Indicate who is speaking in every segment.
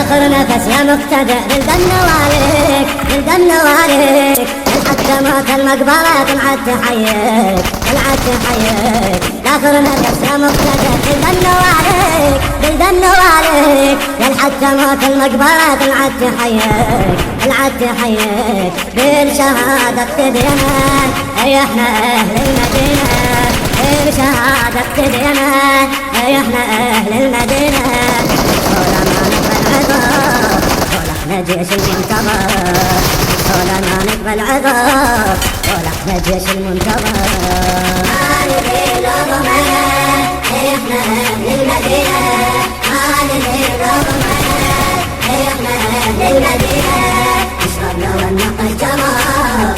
Speaker 1: آخر نفس يا مقتدى جلد النوارك جلد النوارك الحق موت المقبرة طلعت تحييك طلعت تحييك آخر نفس يا مقتدى جلد النوارك جلد النوارك الحق موت المقبرة طلعت تحييك طلعت تحييك بالشهادة تدينا أي احنا أهل المدينة بالشهادة تدينا أي احنا أهل المدينة احنا جيش المنتظر ولا ما نقبل عذاب ولا احنا جيش المنتظر ما نبي لظمنا احنا اهل المدينة ما نبي لظمنا احنا اهل المدينة اشربنا ونعطى الجمار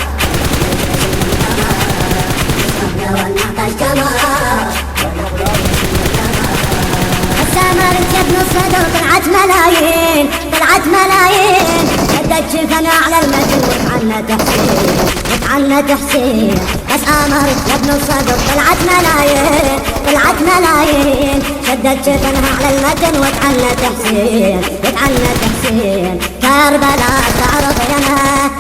Speaker 1: اشربنا ونعطى الجمار السمر جبنا الصدر طلعت ملايين طلعت ملايين شدت شفنا على المدن وطعنا تحسين وطعنا تحسين بس امرت لابن الصدر طلعت ملايين طلعت ملايين شدت شفنا على المدن وطعنا تحسين وطعنا تحسين كربلاء تعرف يانا